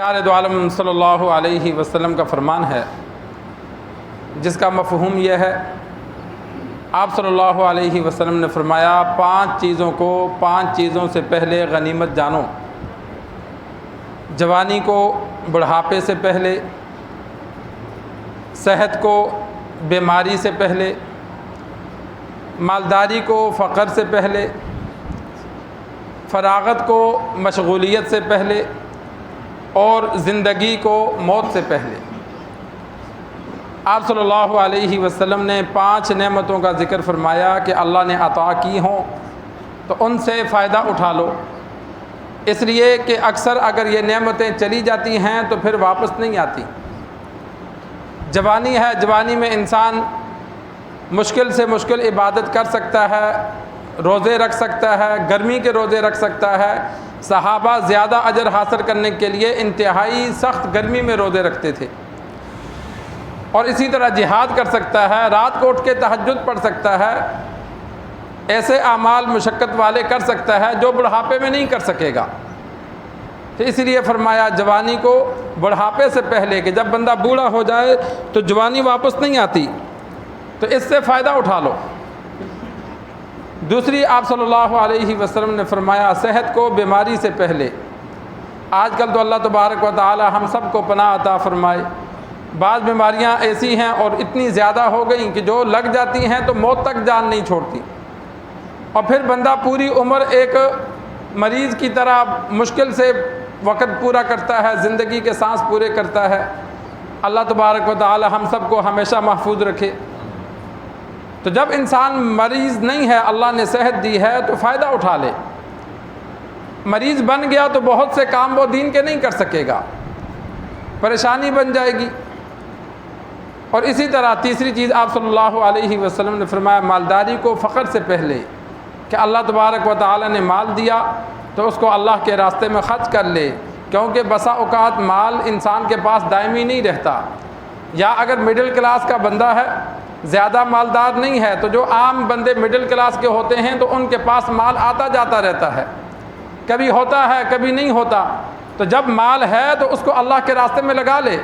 سرکار دو عالم صلی اللہ علیہ وسلم کا فرمان ہے جس کا مفہوم یہ ہے، آپ صلی اللہ علیہ وسلم نے فرمایا 5 چیزوں کو 5 چیزوں سے پہلے غنیمت جانو۔ جوانی کو بڑھاپے سے پہلے، صحت کو بیماری سے پہلے، مالداری کو فقر سے پہلے، فراغت کو مشغولیت سے پہلے، اور زندگی کو موت سے پہلے۔ آپ صلی اللہ علیہ وسلم نے 5 نعمتوں کا ذکر فرمایا کہ اللہ نے عطا کی ہوں تو ان سے فائدہ اٹھا لو، اس لیے کہ اکثر اگر یہ نعمتیں چلی جاتی ہیں تو پھر واپس نہیں آتی۔ جوانی ہے، جوانی میں انسان مشکل سے مشکل عبادت کر سکتا ہے، روزے رکھ سکتا ہے، گرمی کے روزے رکھ سکتا ہے۔ صحابہ زیادہ اجر حاصل کرنے کے لیے انتہائی سخت گرمی میں روزے رکھتے تھے، اور اسی طرح جہاد کر سکتا ہے، رات کو اٹھ کے تہجد پڑھ سکتا ہے، ایسے اعمال مشقت والے کر سکتا ہے جو بڑھاپے میں نہیں کر سکے گا۔ تو اس لیے فرمایا جوانی کو بڑھاپے سے پہلے، کہ جب بندہ بوڑھا ہو جائے تو جوانی واپس نہیں آتی، تو اس سے فائدہ اٹھا لو۔ دوسری، آپ صلی اللہ علیہ وسلم نے فرمایا صحت کو بیماری سے پہلے۔ آج کل تو اللہ تبارک و تعالی ہم سب کو پناہ عطا فرمائے، بعض بیماریاں ایسی ہیں اور اتنی زیادہ ہو گئیں کہ جو لگ جاتی ہیں تو موت تک جان نہیں چھوڑتی، اور پھر بندہ پوری عمر ایک مریض کی طرح مشکل سے وقت پورا کرتا ہے، زندگی کے سانس پورے کرتا ہے۔ اللہ تبارک و تعالی ہم سب کو ہمیشہ محفوظ رکھے۔ تو جب انسان مریض نہیں ہے، اللہ نے صحت دی ہے تو فائدہ اٹھا لے۔ مریض بن گیا تو بہت سے کام وہ دین کے نہیں کر سکے گا، پریشانی بن جائے گی۔ اور اسی طرح تیسری چیز آپ صلی اللہ علیہ وسلم نے فرمایا مالداری کو فقر سے پہلے، کہ اللہ تبارک و تعالی نے مال دیا تو اس کو اللہ کے راستے میں خرچ کر لے، کیونکہ بسا اوقات مال انسان کے پاس دائمی نہیں رہتا۔ یا اگر مڈل کلاس کا بندہ ہے، زیادہ مالدار نہیں ہے، تو جو عام بندے مڈل کلاس کے ہوتے ہیں تو ان کے پاس مال آتا جاتا رہتا ہے، کبھی ہوتا ہے کبھی نہیں ہوتا۔ تو جب مال ہے تو اس کو اللہ کے راستے میں لگا لے،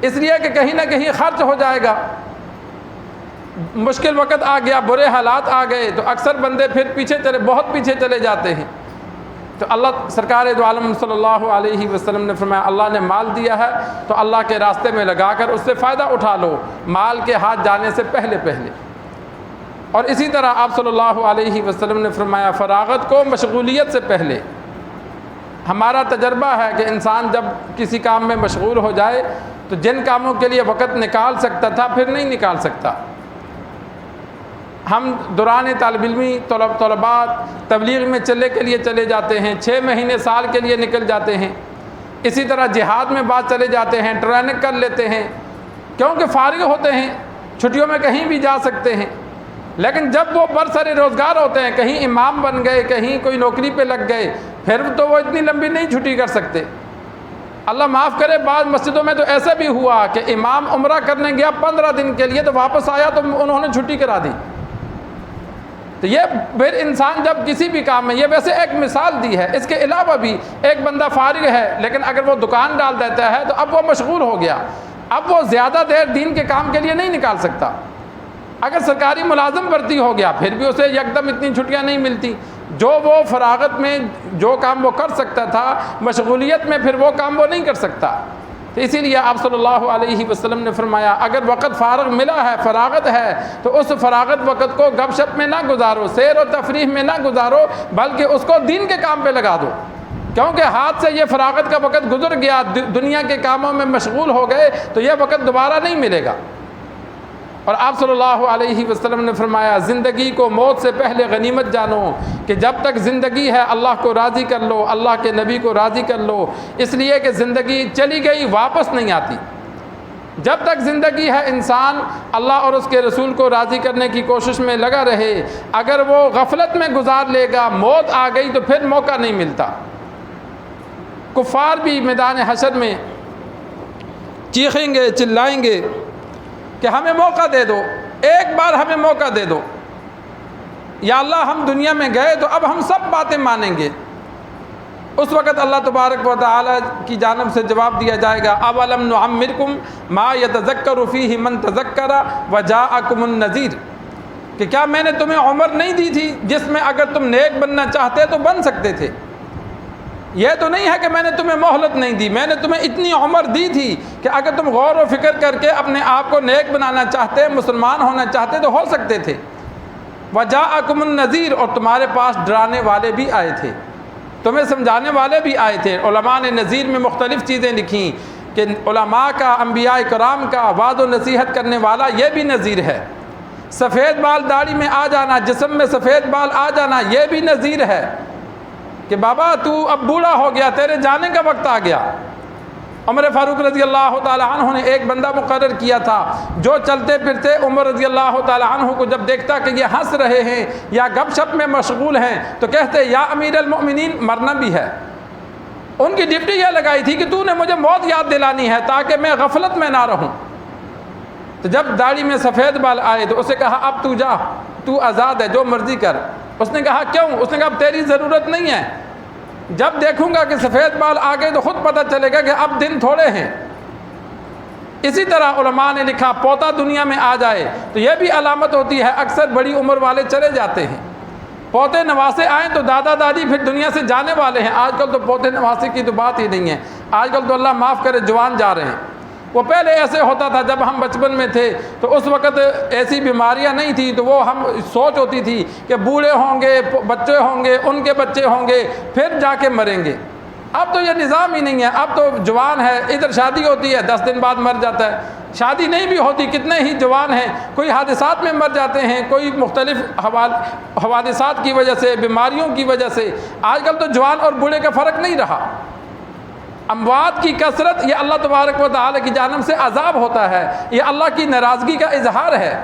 اس لیے کہ کہیں نہ کہیں خرچ ہو جائے گا۔ مشکل وقت آ گیا، برے حالات آ گئے تو اکثر بندے پھر بہت پیچھے چلے جاتے ہیں۔ تو اللہ سرکار دو عالم صلی اللہ علیہ وسلم نے فرمایا اللہ نے مال دیا ہے تو اللہ کے راستے میں لگا کر اس سے فائدہ اٹھا لو، مال کے ہاتھ جانے سے پہلے پہلے۔ اور اسی طرح آپ صلی اللہ علیہ وسلم نے فرمایا فراغت کو مشغولیت سے پہلے۔ ہمارا تجربہ ہے کہ انسان جب کسی کام میں مشغول ہو جائے تو جن کاموں کے لیے وقت نکال سکتا تھا پھر نہیں نکال سکتا۔ ہم دوران طالب علمی طلباء تبلیغ میں چلے کے لیے چلے جاتے ہیں، 6 مہینے سال کے لیے نکل جاتے ہیں۔ اسی طرح جہاد میں بعد چلے جاتے ہیں، ٹریننگ کر لیتے ہیں، کیونکہ فارغ ہوتے ہیں، چھٹیوں میں کہیں بھی جا سکتے ہیں۔ لیکن جب وہ برسر روزگار ہوتے ہیں، کہیں امام بن گئے، کہیں کوئی نوکری پہ لگ گئے، پھر تو وہ اتنی لمبی نہیں چھٹی کر سکتے۔ اللہ معاف کرے، بعض مسجدوں میں تو ایسا بھی ہوا کہ امام عمرہ کرنے گیا 15 دن کے لیے، تو واپس آیا تو انہوں نے چھٹی کرا دی۔ تو یہ پھر انسان جب کسی بھی کام میں، یہ ویسے ایک مثال دی ہے، اس کے علاوہ بھی ایک بندہ فارغ ہے لیکن اگر وہ دکان ڈال دیتا ہے تو اب وہ مشغول ہو گیا، اب وہ زیادہ دیر دین کے کام کے لیے نہیں نکال سکتا۔ اگر سرکاری ملازم بھرتی ہو گیا پھر بھی اسے یکدم اتنی چھٹیاں نہیں ملتی، جو وہ فراغت میں جو کام وہ کر سکتا تھا مشغولیت میں پھر وہ کام وہ نہیں کر سکتا۔ تو اسی لیے آپ صلی اللہ علیہ وسلم نے فرمایا اگر وقت فارغ ملا ہے، فراغت ہے، تو اس فراغت وقت کو گپ شپ میں نہ گزارو، سیر و تفریح میں نہ گزارو، بلکہ اس کو دین کے کام پہ لگا دو، کیونکہ ہاتھ سے یہ فراغت کا وقت گزر گیا، دنیا کے کاموں میں مشغول ہو گئے تو یہ وقت دوبارہ نہیں ملے گا۔ اور آپ صلی اللہ علیہ وسلم نے فرمایا زندگی کو موت سے پہلے غنیمت جانو، کہ جب تک زندگی ہے اللہ کو راضی کر لو، اللہ کے نبی کو راضی کر لو، اس لیے کہ زندگی چلی گئی واپس نہیں آتی۔ جب تک زندگی ہے انسان اللہ اور اس کے رسول کو راضی کرنے کی کوشش میں لگا رہے، اگر وہ غفلت میں گزار لے گا، موت آ گئی تو پھر موقع نہیں ملتا۔ کفار بھی میدان حشر میں چیخیں گے، چلائیں گے کہ ہمیں موقع دے دو، ایک بار ہمیں موقع دے دو، یا اللہ ہم دنیا میں گئے تو اب ہم سب باتیں مانیں گے، اس وقت اللہ تبارک و تعالی کی جانب سے جواب دیا جائے گا اولم نعمرکم ما یتذکر فیہ من تذکر وجاءکم النذیر، کہ کیا میں نے تمہیں عمر نہیں دی تھی جس میں اگر تم نیک بننا چاہتے تو بن سکتے تھے؟ یہ تو نہیں ہے کہ میں نے تمہیں مہلت نہیں دی، میں نے تمہیں اتنی عمر دی تھی کہ اگر تم غور و فکر کر کے اپنے آپ کو نیک بنانا چاہتے، مسلمان ہونا چاہتے تو ہو سکتے تھے۔ وجاءکم النذیر، اور تمہارے پاس ڈرانے والے بھی آئے تھے، تمہیں سمجھانے والے بھی آئے تھے۔ علماء نے نذیر میں مختلف چیزیں لکھیں کہ علماء کا، انبیاء کرام کا وعد و نصیحت کرنے والا یہ بھی نذیر ہے۔ سفید بال داڑھی میں آ جانا، جسم میں سفید بال آ جانا، یہ بھی نذیر ہے کہ بابا تو اب بوڑھا ہو گیا، تیرے جانے کا وقت آ گیا۔ عمر فاروق رضی اللہ تعالی عنہ نے ایک بندہ مقرر کیا تھا جو چلتے پھرتے عمر رضی اللہ تعالی عنہ کو جب دیکھتا کہ یہ ہنس رہے ہیں یا گپ شپ میں مشغول ہیں تو کہتے یا امیر المؤمنین مرنا بھی ہے۔ ان کی ڈیوٹی یہ لگائی تھی کہ تو نے مجھے موت یاد دلانی ہے تاکہ میں غفلت میں نہ رہوں۔ تو جب داڑھی میں سفید بال آئے تو اسے کہا اب تو جا، تو آزاد ہے، جو مرضی کر۔ اس نے کہا کیوں؟ اس نے کہا اب تیری ضرورت نہیں ہے، جب دیکھوں گا کہ سفید بال آ گئے تو خود پتہ چلے گا کہ اب دن تھوڑے ہیں۔ اسی طرح علماء نے لکھا پوتا دنیا میں آ جائے تو یہ بھی علامت ہوتی ہے، اکثر بڑی عمر والے چلے جاتے ہیں۔ پوتے نواسے آئیں تو دادا دادی پھر دنیا سے جانے والے ہیں۔ آج کل تو پوتے نواسے کی تو بات ہی نہیں ہے، آج کل تو اللہ معاف کرے جوان جا رہے ہیں۔ وہ پہلے ایسے ہوتا تھا جب ہم بچپن میں تھے تو اس وقت ایسی بیماریاں نہیں تھیں، تو وہ ہم سوچ ہوتی تھی کہ بوڑھے ہوں گے، بچے ہوں گے، ان کے بچے ہوں گے، پھر جا کے مریں گے۔ اب تو یہ نظام ہی نہیں ہے، اب تو جوان ہے، ادھر شادی ہوتی ہے 10 دن بعد مر جاتا ہے، شادی نہیں بھی ہوتی، کتنے ہی جوان ہیں کوئی حادثات میں مر جاتے ہیں، کوئی مختلف حوادثات کی وجہ سے، بیماریوں کی وجہ سے۔ آج کل تو جوان اور بوڑھے کا فرق نہیں رہا۔ اموات کی کثرت یہ اللہ تبارک و تعالی کی جانب سے عذاب ہوتا ہے، یہ اللہ کی ناراضگی کا اظہار ہے۔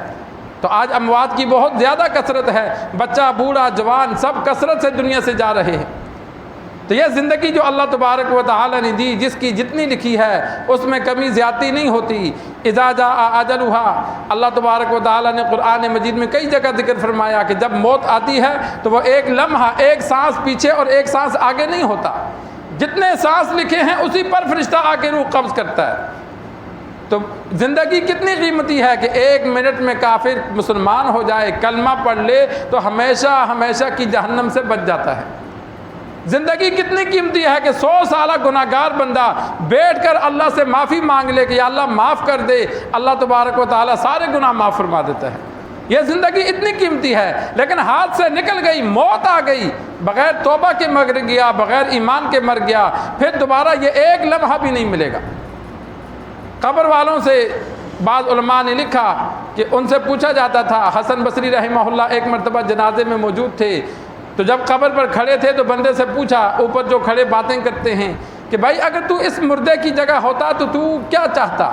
تو آج اموات کی بہت زیادہ کثرت ہے، بچہ بوڑھا جوان سب کثرت سے دنیا سے جا رہے ہیں۔ تو یہ زندگی جو اللہ تبارک و تعالی نے دی، جس کی جتنی لکھی ہے اس میں کمی زیادتی نہیں ہوتی۔ اذا جاء اجلها، اللہ تبارک و تعالی نے قرآن مجید میں کئی جگہ ذکر فرمایا کہ جب موت آتی ہے تو وہ ایک لمحہ، ایک سانس پیچھے اور ایک سانس آگے نہیں ہوتا، جتنے سانس لکھے ہیں اسی پر فرشتہ آ کے روح قبض کرتا ہے۔ تو زندگی کتنی قیمتی ہے کہ 1 منٹ میں کافر مسلمان ہو جائے، کلمہ پڑھ لے تو ہمیشہ ہمیشہ کی جہنم سے بچ جاتا ہے۔ زندگی کتنی قیمتی ہے کہ 100 سالہ گناہ گار بندہ بیٹھ کر اللہ سے معافی مانگ لے کہ یا اللہ معاف کر دے، اللہ تبارک و تعالیٰ سارے گناہ معاف فرما دیتا ہے۔ یہ زندگی اتنی قیمتی ہے، لیکن ہاتھ سے نکل گئی، موت آ گئی، بغیر توبہ کے مر گیا، بغیر ایمان کے مر گیا، پھر دوبارہ یہ ایک لمحہ بھی نہیں ملے گا۔ قبر والوں سے بعض علماء نے لکھا کہ ان سے پوچھا جاتا تھا، حسن بصری رحمہ اللہ ایک مرتبہ جنازے میں موجود تھے، تو جب قبر پر کھڑے تھے تو بندے سے پوچھا، اوپر جو کھڑے باتیں کرتے ہیں، کہ بھائی اگر تو اس مردے کی جگہ ہوتا تو کیا چاہتا؟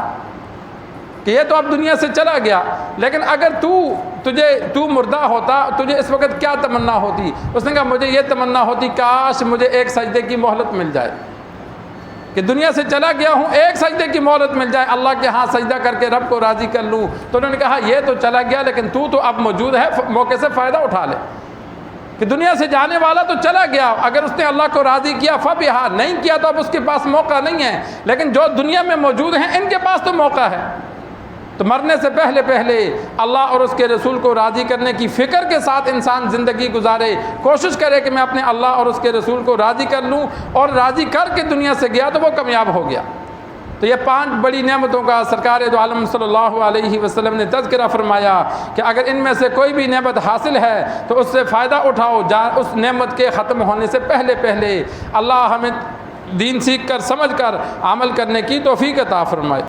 کہ یہ تو اب دنیا سے چلا گیا، لیکن اگر تو مردہ ہوتا تجھے اس وقت کیا تمنا ہوتی؟ اس نے کہا مجھے یہ تمنا ہوتی کاش مجھے ایک سجدے کی مہلت مل جائے، کہ دنیا سے چلا گیا ہوں، ایک سجدے کی مہلت مل جائے، اللہ کے ہاں سجدہ کر کے رب کو راضی کر لوں۔ تو انہوں نے کہا یہ تو چلا گیا لیکن تو اب موجود ہے، موقع سے فائدہ اٹھا لے، کہ دنیا سے جانے والا تو چلا گیا، اگر اس نے اللہ کو راضی کیا فبہا، نہیں کیا تو اب اس کے پاس موقع نہیں ہے، لیکن جو دنیا میں موجود ہیں ان کے پاس تو موقع ہے۔ تو مرنے سے پہلے اللہ اور اس کے رسول کو راضی کرنے کی فکر کے ساتھ انسان زندگی گزارے، کوشش کرے کہ میں اپنے اللہ اور اس کے رسول کو راضی کر لوں، اور راضی کر کے دنیا سے گیا تو وہ کامیاب ہو گیا۔ تو یہ 5 بڑی نعمتوں کا سرکار دو عالم صلی اللہ علیہ وسلم نے تذکرہ فرمایا کہ اگر ان میں سے کوئی بھی نعمت حاصل ہے تو اس سے فائدہ اٹھاؤ، اس نعمت کے ختم ہونے سے پہلے۔ اللہ ہمیں دین سیکھ کر، سمجھ کر عمل کرنے کی توفیق عطا فرمائے۔